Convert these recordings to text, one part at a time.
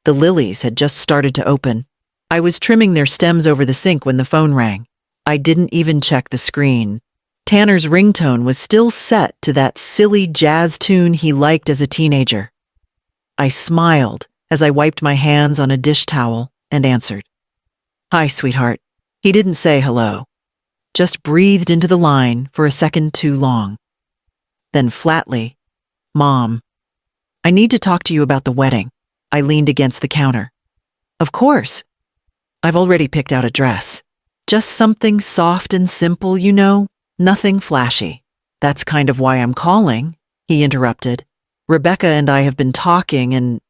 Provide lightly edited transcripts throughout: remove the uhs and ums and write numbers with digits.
The lilies had just started to open. I was trimming their stems over the sink when the phone rang. I didn't even check the screen. Tanner's ringtone was still set to that silly jazz tune he liked as a teenager. I smiled as I wiped my hands on a dish towel and answered. "Hi, sweetheart." He didn't say hello, just breathed into the line for a second too long. Then flatly, "Mom, I need to talk to you about the wedding." I leaned against the counter. "Of course. I've already picked out a dress. Just something soft and simple, you know, nothing flashy." "That's kind of why I'm calling," he interrupted. "Rebecca and I have been talking and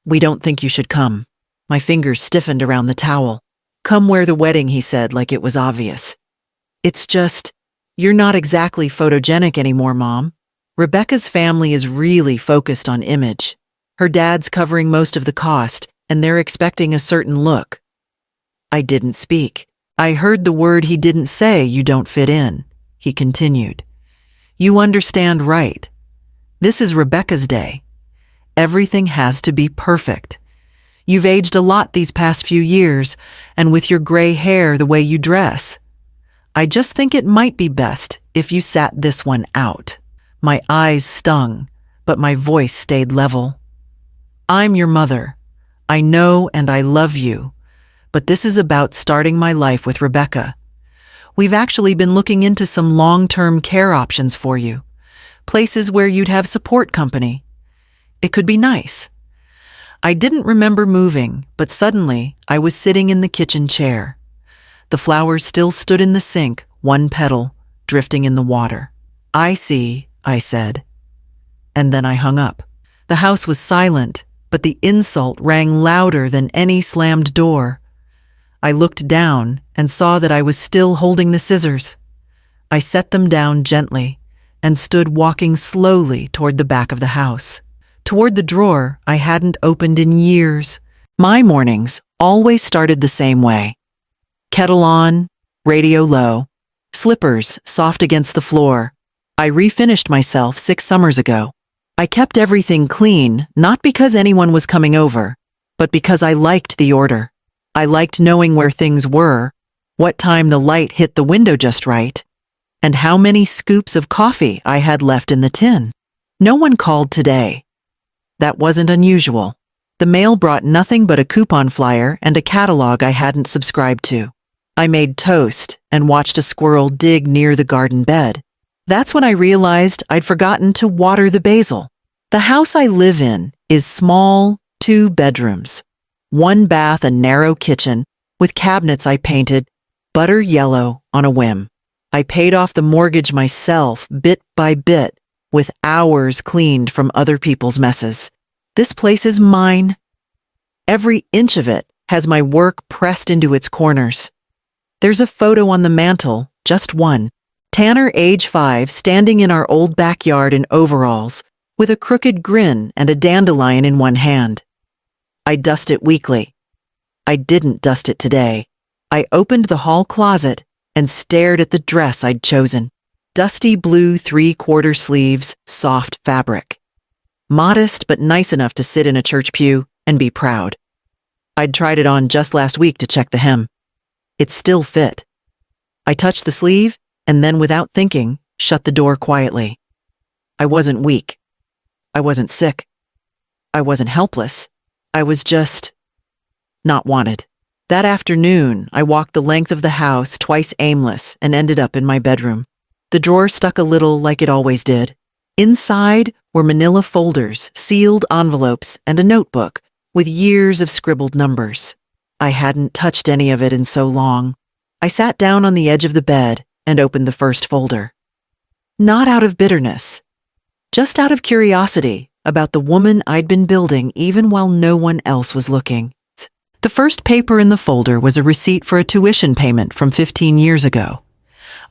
we don't think you should come." My fingers stiffened around the towel. "Come wear the wedding," he said like it was obvious. "It's just, you're not exactly photogenic anymore, Mom. Rebecca's family is really focused on image. Her dad's covering most of the cost, and they're expecting a certain look." I didn't speak. I heard the word he didn't say, "You don't fit in," he continued. "You understand, right? This is Rebecca's day. Everything has to be perfect. You've aged a lot these past few years, and with your gray hair the way you dress. I just think it might be best if you sat this one out." My eyes stung, but my voice stayed level. "I'm your mother. I know and I love you, but this is about starting my life with Rebecca. We've actually been looking into some long-term care options for you, places where you'd have support company. It could be nice." I didn't remember moving, but suddenly I was sitting in the kitchen chair. The flowers still stood in the sink, one petal, drifting in the water. "I see," I said. And then I hung up. The house was silent, but the insult rang louder than any slammed door. I looked down and saw that I was still holding the scissors. I set them down gently and stood walking slowly toward the back of the house, toward the drawer I hadn't opened in years. My mornings always started the same way. Kettle on, radio low, slippers soft against the floor. I refinished myself 6 summers ago. I kept everything clean, not because anyone was coming over, but because I liked the order. I liked knowing where things were, what time the light hit the window just right, and how many scoops of coffee I had left in the tin. No one called today. That wasn't unusual. The mail brought nothing but a coupon flyer and a catalog I hadn't subscribed to. I made toast and watched a squirrel dig near the garden bed. That's when I realized I'd forgotten to water the basil. The house I live in is small, 2 bedrooms, 1 bath and narrow kitchen with cabinets I painted butter yellow on a whim. I paid off the mortgage myself bit by bit with hours cleaned from other people's messes. This place is mine. Every inch of it has my work pressed into its corners. There's a photo on the mantel, just one. Tanner, age 5, standing in our old backyard in overalls, with a crooked grin and a dandelion in one hand. I dust it weekly. I didn't dust it today. I opened the hall closet and stared at the dress I'd chosen. Dusty blue 3/4 sleeves, soft fabric. Modest but nice enough to sit in a church pew and be proud. I'd tried it on just last week to check the hem. It still fit. I touched the sleeve and then, without thinking, shut the door quietly. I wasn't weak. I wasn't sick. I wasn't helpless. I was just not wanted. That afternoon, I walked the length of the house, twice aimless, and ended up in my bedroom. The drawer stuck a little like it always did. Inside were manila folders, sealed envelopes, and a notebook with years of scribbled numbers. I hadn't touched any of it in so long. I sat down on the edge of the bed and opened the first folder. Not out of bitterness, just out of curiosity about the woman I'd been building even while no one else was looking. The first paper in the folder was a receipt for a tuition payment from 15 years ago.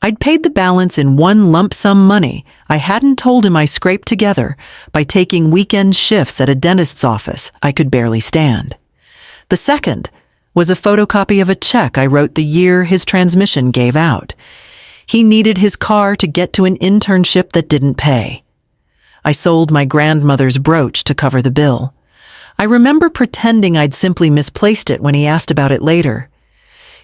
I'd paid the balance in one lump sum money I hadn't told him I scraped together by taking weekend shifts at a dentist's office I could barely stand. The second was a photocopy of a check I wrote the year his transmission gave out. He needed his car to get to an internship that didn't pay. I sold my grandmother's brooch to cover the bill. I remember pretending I'd simply misplaced it when he asked about it later.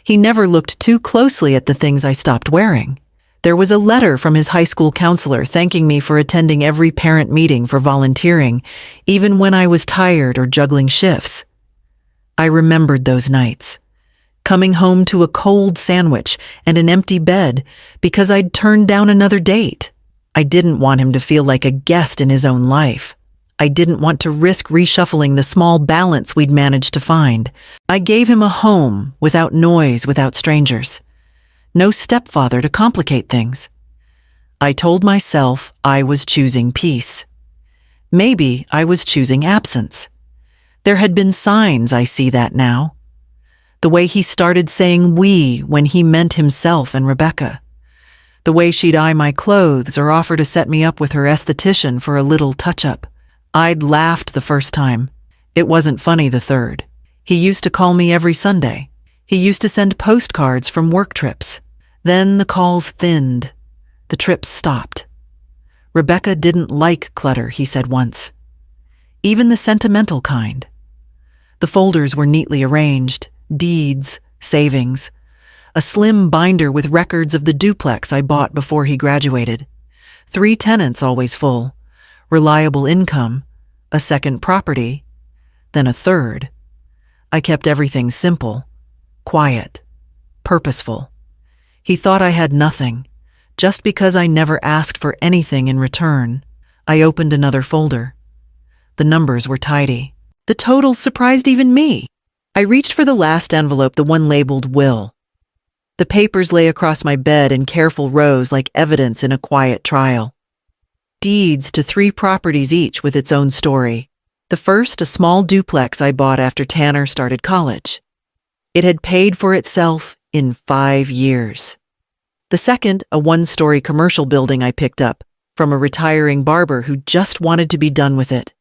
He never looked too closely at the things I stopped wearing. There was a letter from his high school counselor thanking me for attending every parent meeting for volunteering, even when I was tired or juggling shifts. I remembered those nights, coming home to a cold sandwich and an empty bed because I'd turned down another date. I didn't want him to feel like a guest in his own life. I didn't want to risk reshuffling the small balance we'd managed to find. I gave him a home without noise, without strangers. No stepfather to complicate things. I told myself I was choosing peace. Maybe I was choosing absence. There had been signs, I see that now. The way he started saying we when he meant himself and Rebecca. The way she'd eye my clothes or offer to set me up with her esthetician for a little touch-up. I'd laughed the first time. It wasn't funny the third. He used to call me every Sunday. He used to send postcards from work trips. Then the calls thinned. The trips stopped. Rebecca didn't like clutter, he said once. Even the sentimental kind. The folders were neatly arranged, deeds, savings, a slim binder with records of the duplex I bought before he graduated. 3 tenants always full, reliable income, a second property, then a third. I kept everything simple, quiet, purposeful. He thought I had nothing, just because I never asked for anything in return. I opened another folder. The numbers were tidy. The totals surprised even me. I reached for the last envelope, the one labeled will. The papers lay across my bed in careful rows like evidence in a quiet trial. Deeds to 3 properties each with its own story. The first, a small duplex I bought after Tanner started college. It had paid for itself in 5 years. The second, a 1-story commercial building I picked up from a retiring barber who just wanted to be done with it.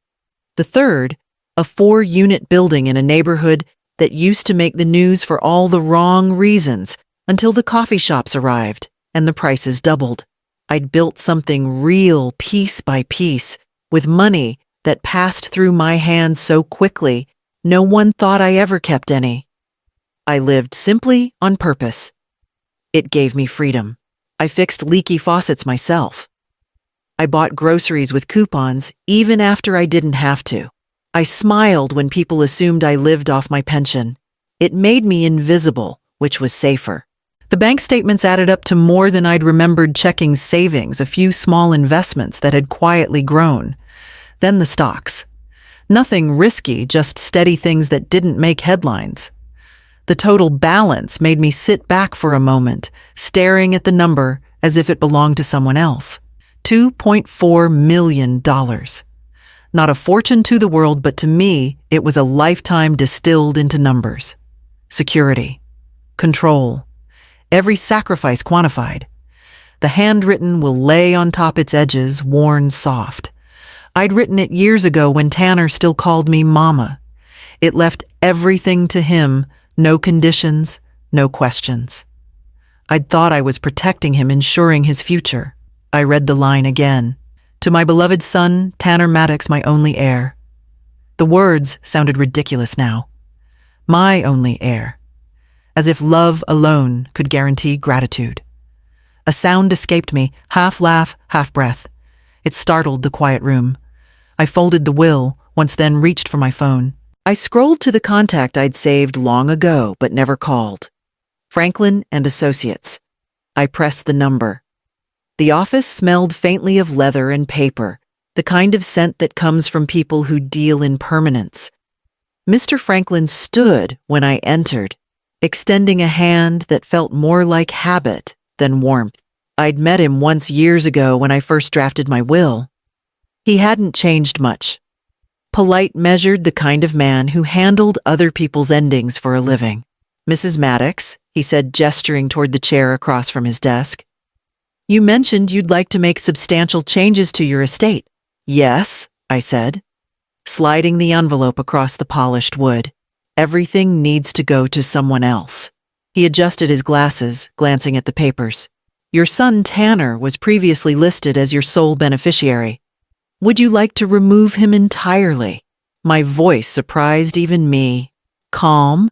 The third, a 4-unit building in a neighborhood that used to make the news for all the wrong reasons until the coffee shops arrived and the prices doubled. I'd built something real piece by piece with money that passed through my hands so quickly no one thought I ever kept any. I lived simply on purpose. It gave me freedom. I fixed leaky faucets myself. I bought groceries with coupons even after I didn't have to. I smiled when people assumed I lived off my pension. It made me invisible, which was safer. The bank statements added up to more than I'd remembered checking savings, a few small investments that had quietly grown. Then the stocks. Nothing risky, just steady things that didn't make headlines. The total balance made me sit back for a moment, staring at the number as if it belonged to someone else. $2.4 million. Not a fortune to the world, but to me, it was a lifetime distilled into numbers. Security. Control. Every sacrifice quantified. The handwritten will lay on top its edges, worn soft. I'd written it years ago when Tanner still called me Mama. It left everything to him, no conditions, no questions. I'd thought I was protecting him, ensuring his future. I read the line again. To my beloved son, Tanner Maddox, my only heir. The words sounded ridiculous now. My only heir. As if love alone could guarantee gratitude. A sound escaped me, half laugh, half breath. It startled the quiet room. I folded the will, once then reached for my phone. I scrolled to the contact I'd saved long ago but never called. Franklin and Associates. I pressed the number. The office smelled faintly of leather and paper, the kind of scent that comes from people who deal in permanence. Mr. Franklin stood when I entered, extending a hand that felt more like habit than warmth. I'd met him once years ago when I first drafted my will. He hadn't changed much. Polite, measured, the kind of man who handled other people's endings for a living. Mrs. Maddox, he said, gesturing toward the chair across from his desk. You mentioned you'd like to make substantial changes to your estate. Yes, I said, sliding the envelope across the polished wood. Everything needs to go to someone else. He adjusted his glasses, glancing at the papers. Your son Tanner was previously listed as your sole beneficiary. Would you like to remove him entirely? My voice surprised even me. Calm?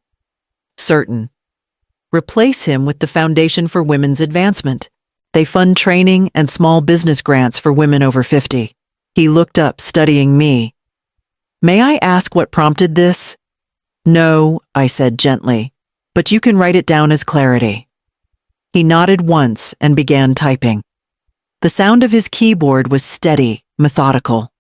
Certain. Replace him with the Foundation for Women's Advancement. They fund training and small business grants for women over 50. He looked up, studying me. May I ask what prompted this? No, I said gently, but you can write it down as clarity. He nodded once and began typing. The sound of his keyboard was steady, methodical.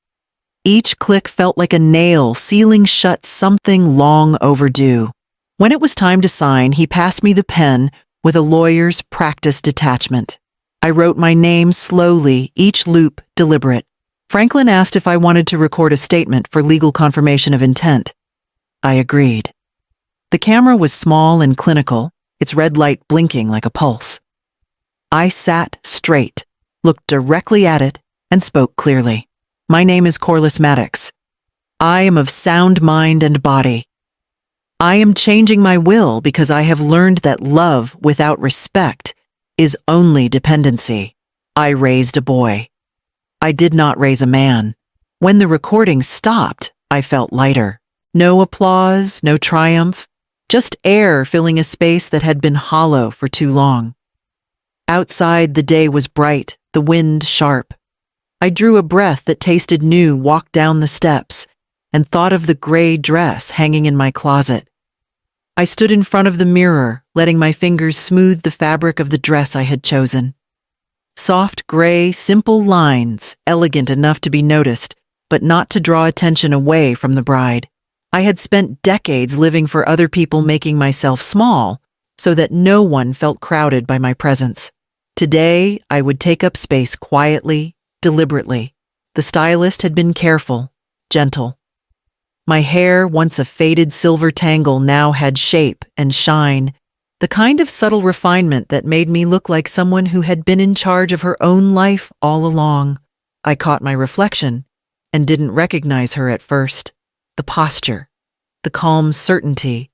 Each click felt like a nail sealing shut something long overdue. When it was time to sign, he passed me the pen with a lawyer's practiced detachment. I wrote my name slowly, each loop deliberate. Franklin asked if I wanted to record a statement for legal confirmation of intent. I agreed. The camera was small and clinical, its red light blinking like a pulse. I sat straight, looked directly at it, and spoke clearly. My name is Corliss Maddox. I am of sound mind and body. I am changing my will because I have learned that love without respect is only dependency. I raised a boy. I did not raise a man. When the recording stopped, I felt lighter. No applause, no triumph, just air filling a space that had been hollow for too long. Outside, the day was bright, the wind sharp. I drew a breath that tasted new, walked down the steps, and thought of the gray dress hanging in my closet. I stood in front of the mirror, letting my fingers smooth the fabric of the dress I had chosen. Soft gray, simple lines, elegant enough to be noticed, but not to draw attention away from the bride. I had spent decades living for other people, making myself small, so that no one felt crowded by my presence. Today, I would take up space quietly, deliberately. The stylist had been careful, gentle. My hair, once a faded silver tangle, now had shape and shine, the kind of subtle refinement that made me look like someone who had been in charge of her own life all along. I caught my reflection and didn't recognize her at first. The posture, the calm certainty,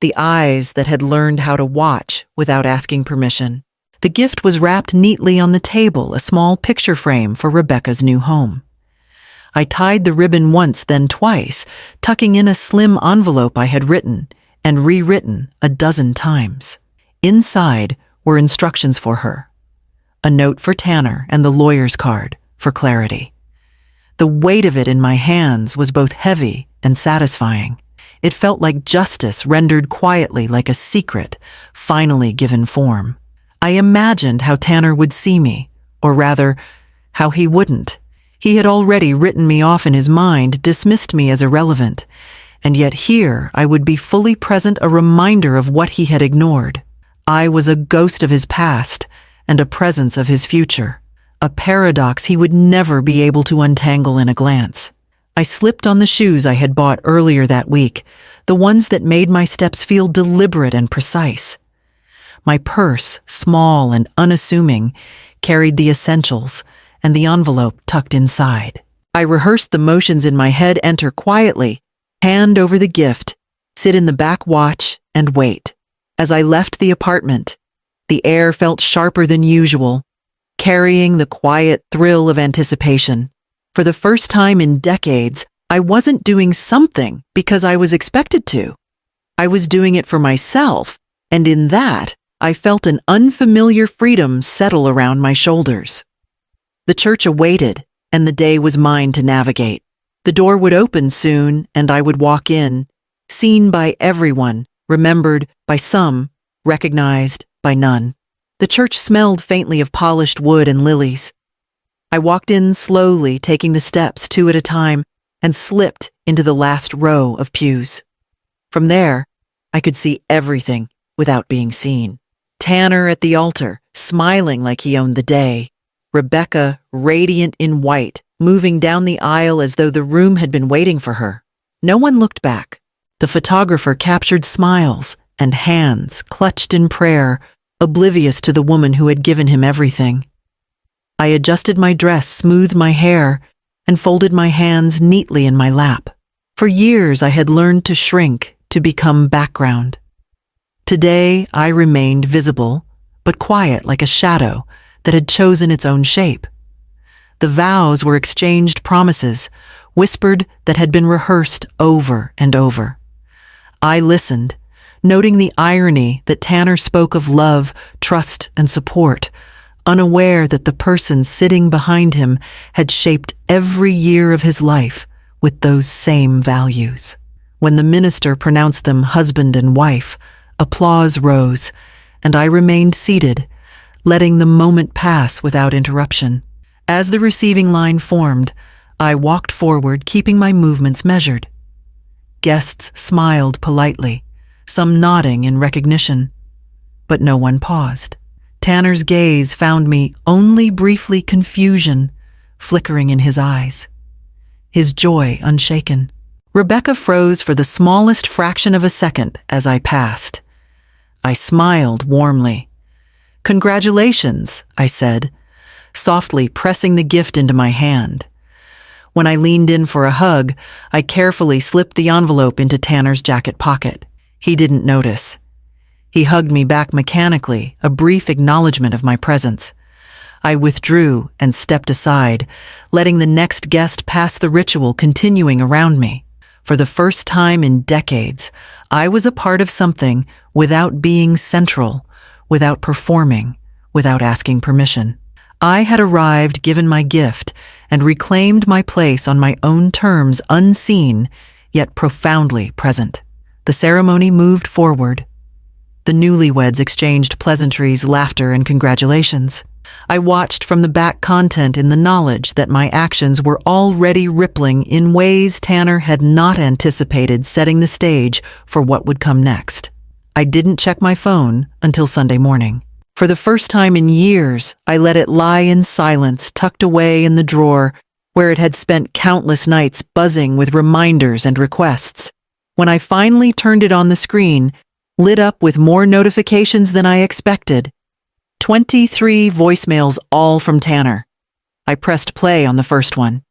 the eyes that had learned how to watch without asking permission. The gift was wrapped neatly on the table, a small picture frame for Rebecca's new home. I tied the ribbon once, then twice, tucking in a slim envelope I had written and rewritten a dozen times. Inside were instructions for her, a note for Tanner and the lawyer's card for clarity. The weight of it in my hands was both heavy and satisfying. It felt like justice rendered quietly, like a secret, finally given form. I imagined how Tanner would see me, or rather, how he wouldn't. He had already written me off in his mind, dismissed me as irrelevant, and yet here I would be fully present, a reminder of what he had ignored. I was a ghost of his past and a presence of his future, a paradox he would never be able to untangle in a glance. I slipped on the shoes I had bought earlier that week, the ones that made my steps feel deliberate and precise. My purse, small and unassuming, carried the essentials and the envelope tucked inside. I rehearsed the motions in my head: enter quietly, hand over the gift, sit in the back watch, and wait. As I left the apartment, the air felt sharper than usual, carrying the quiet thrill of anticipation. For the first time in decades, I wasn't doing something because I was expected to. I was doing it for myself, and in that, I felt an unfamiliar freedom settle around my shoulders. The church awaited, and the day was mine to navigate. The door would open soon, and I would walk in, seen by everyone, remembered by some, recognized by none. The church smelled faintly of polished wood and lilies. I walked in slowly, taking the steps 2 at a time, and slipped into the last row of pews. From there, I could see everything without being seen. Tanner at the altar, smiling like he owned the day. Rebecca, radiant in white, moving down the aisle as though the room had been waiting for her. No one looked back. The photographer captured smiles and hands clutched in prayer, oblivious to the woman who had given him everything. I adjusted my dress, smoothed my hair, and folded my hands neatly in my lap. For years I had learned to shrink, to become background. Today I remained visible, but quiet like a shadow that had chosen its own shape. The vows were exchanged promises, whispered that had been rehearsed over and over. I listened, noting the irony that Tanner spoke of love, trust, and support, unaware that the person sitting behind him had shaped every year of his life with those same values. When the minister pronounced them husband and wife, applause rose, and I remained seated, letting the moment pass without interruption. As the receiving line formed, I walked forward, keeping my movements measured. Guests smiled politely, some nodding in recognition, but no one paused. Tanner's gaze found me only briefly confusion flickering in his eyes, his joy unshaken. Rebecca froze for the smallest fraction of a second as I passed. I smiled warmly. "Congratulations," I said, softly pressing the gift into my hand. When I leaned in for a hug, I carefully slipped the envelope into Tanner's jacket pocket. He didn't notice. He hugged me back mechanically, a brief acknowledgement of my presence. I withdrew and stepped aside, letting the next guest pass the ritual continuing around me. For the first time in decades, I was a part of something without being central, without performing, without asking permission. I had arrived, given my gift, and reclaimed my place on my own terms, unseen, yet profoundly present. The ceremony moved forward. The newlyweds exchanged pleasantries, laughter, and congratulations. I watched from the back, content in the knowledge that my actions were already rippling in ways Tanner had not anticipated, setting the stage for what would come next. I didn't check my phone until Sunday morning. For the first time in years, I let it lie in silence, tucked away in the drawer, where it had spent countless nights buzzing with reminders and requests. When I finally turned it on the screen, lit up with more notifications than I expected. 23 voicemails, all from Tanner. I pressed play on the first one.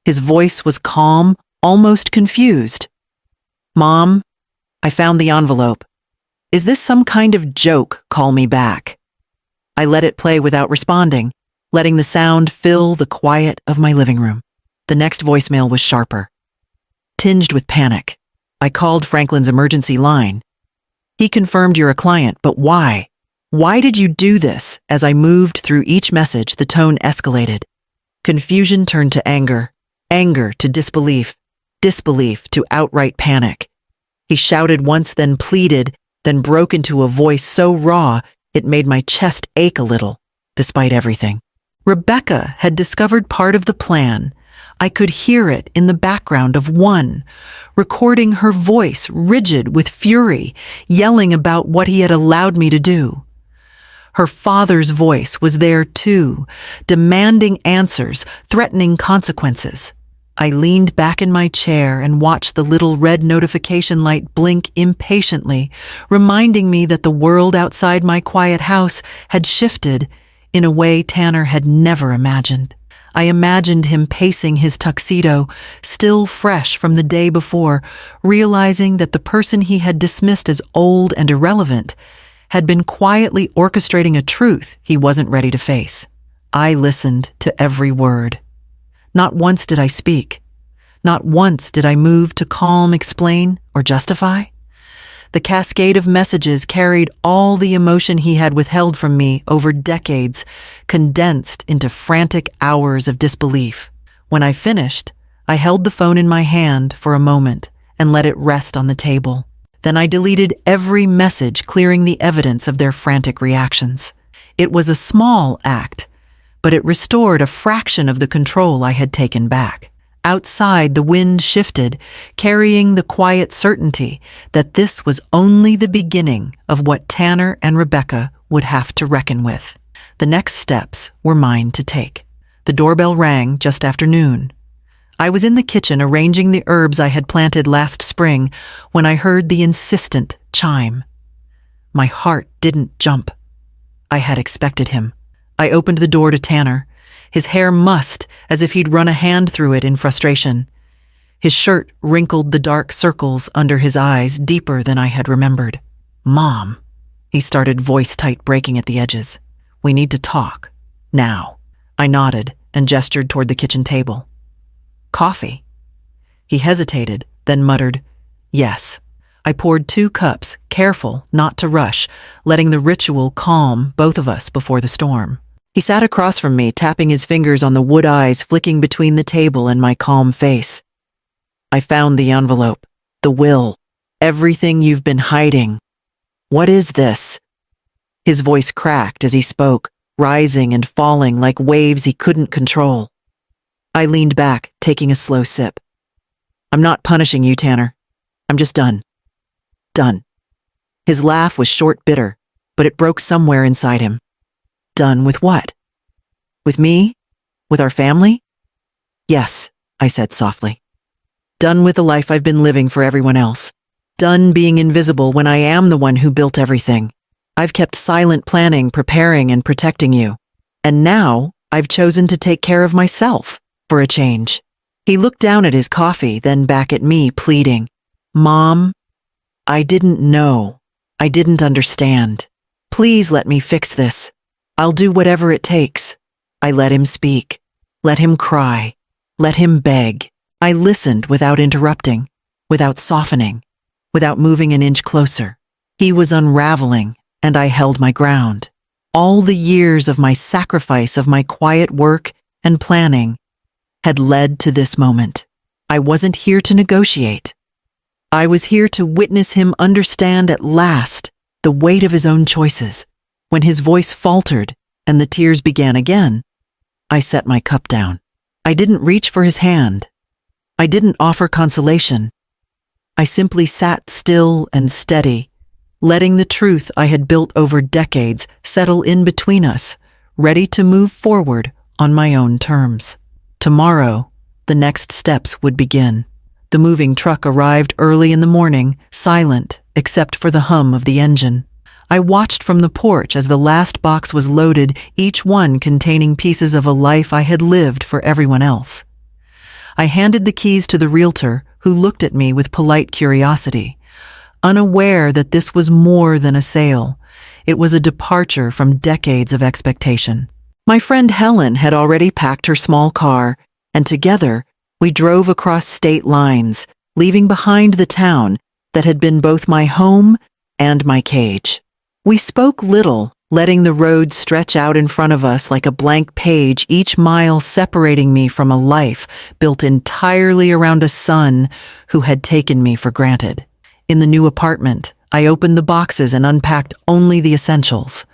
His voice was calm, almost confused. "Mom, I found the envelope. Is this some kind of joke? Call me back." I let it play without responding, letting the sound fill the quiet of my living room. The next voicemail was sharper, tinged with panic. I called Franklin's emergency line. "He confirmed you're a client, but why? Why did you do this?" As I moved through each message, the tone escalated. Confusion turned to anger, anger to disbelief, disbelief to outright panic. He shouted once, then pleaded, then broke into a voice so raw it made my chest ache a little, despite everything. Rebecca had discovered part of the plan. I could hear it in the background of one, recording her voice rigid with fury, yelling about what he had allowed me to do. Her father's voice was there too, demanding answers, threatening consequences. I leaned back in my chair and watched the little red notification light blink impatiently, reminding me that the world outside my quiet house had shifted in a way Tanner had never imagined. I imagined him pacing his tuxedo, still fresh from the day before, realizing that the person he had dismissed as old and irrelevant had been quietly orchestrating a truth he wasn't ready to face. I listened to every word. Not once did I speak. Not once did I move to calm, explain, or justify. The cascade of messages carried all the emotion he had withheld from me over decades, condensed into frantic hours of disbelief. When I finished, I held the phone in my hand for a moment and let it rest on the table. Then I deleted every message, clearing the evidence of their frantic reactions. It was a small act, but it restored a fraction of the control I had taken back. Outside, the wind shifted, carrying the quiet certainty that this was only the beginning of what Tanner and Rebecca would have to reckon with. The next steps were mine to take. The doorbell rang just after noon. I was in the kitchen arranging the herbs I had planted last spring when I heard the insistent chime. My heart didn't jump. I had expected him. I opened the door to Tanner. His hair mussed as if he'd run a hand through it in frustration. His shirt wrinkled the dark circles under his eyes deeper than I had remembered. "Mom," he started, voice tight, breaking at the edges. "We need to talk. Now." I nodded and gestured toward the kitchen table. "Coffee?" He hesitated, then muttered, "Yes." I poured 2 cups, careful not to rush, letting the ritual calm both of us before the storm. He sat across from me, tapping his fingers on the wood eyes flicking between the table and my calm face. "I found the envelope, the will, everything you've been hiding. What is this?" His voice cracked as he spoke, rising and falling like waves he couldn't control. I leaned back, taking a slow sip. "I'm not punishing you, Tanner. I'm just done. Done." His laugh was short, bitter, but it broke somewhere inside him. Done with what? With me? With our family? "Yes," I said softly. "Done with the life I've been living for everyone else. Done being invisible when I am the one who built everything. I've kept silent planning, preparing, and protecting you. And now I've chosen to take care of myself, for a change." He looked down at his coffee, then back at me, pleading, "Mom, I didn't know. I didn't understand. Please let me fix this. I'll do whatever it takes." I let him speak. Let him cry. Let him beg. I listened without interrupting, without softening, without moving an inch closer. He was unraveling, and I held my ground. All the years of my sacrifice, of my quiet work and planning, had led to this moment. I wasn't here to negotiate. I was here to witness him understand at last the weight of his own choices. When his voice faltered and the tears began again, I set my cup down. I didn't reach for his hand. I didn't offer consolation. I simply sat still and steady, letting the truth I had built over decades settle in between us, ready to move forward on my own terms. Tomorrow, the next steps would begin. The moving truck arrived early in the morning, silent except for the hum of the engine. I watched from the porch as the last box was loaded, each one containing pieces of a life I had lived for everyone else. I handed the keys to the realtor, who looked at me with polite curiosity, unaware that this was more than a sale. It was a departure from decades of expectation. My friend Helen had already packed her small car, and together we drove across state lines, leaving behind the town that had been both my home and my cage. We spoke little, letting the road stretch out in front of us like a blank page, each mile separating me from a life built entirely around a son who had taken me for granted. In the new apartment, I opened the boxes and unpacked only the essentials.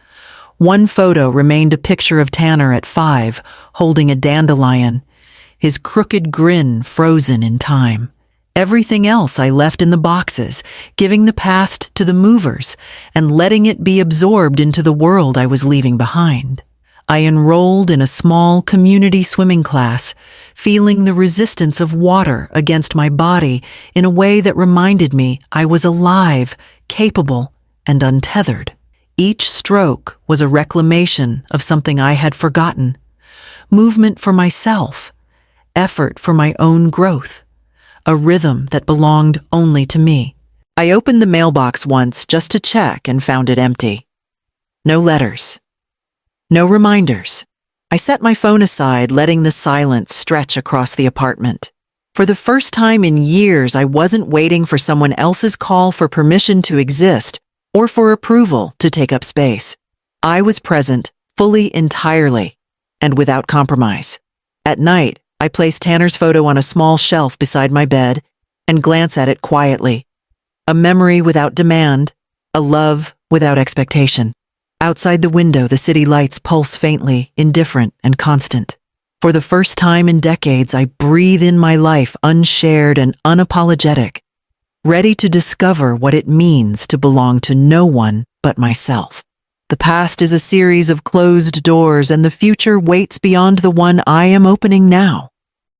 One photo remained a picture of Tanner at 5, holding a dandelion, his crooked grin frozen in time. Everything else I left in the boxes, giving the past to the movers and letting it be absorbed into the world I was leaving behind. I enrolled in a small community swimming class, feeling the resistance of water against my body in a way that reminded me I was alive, capable, and untethered. Each stroke was a reclamation of something I had forgotten. Movement for myself, effort for my own growth, a rhythm that belonged only to me. I opened the mailbox once just to check and found it empty. No letters. No reminders. I set my phone aside, letting the silence stretch across the apartment. For the first time in years, I wasn't waiting for someone else's call for permission to exist or for approval to take up space. I was present, fully, entirely, and without compromise. At night, I placed Tanner's photo on a small shelf beside my bed and glanced at it quietly. A memory without demand, a love without expectation. Outside the window, the city lights pulse faintly, indifferent and constant. For the first time in decades, I breathe in my life unshared and unapologetic, ready to discover what it means to belong to no one but myself. The past is a series of closed doors, and the future waits beyond the one I am opening now.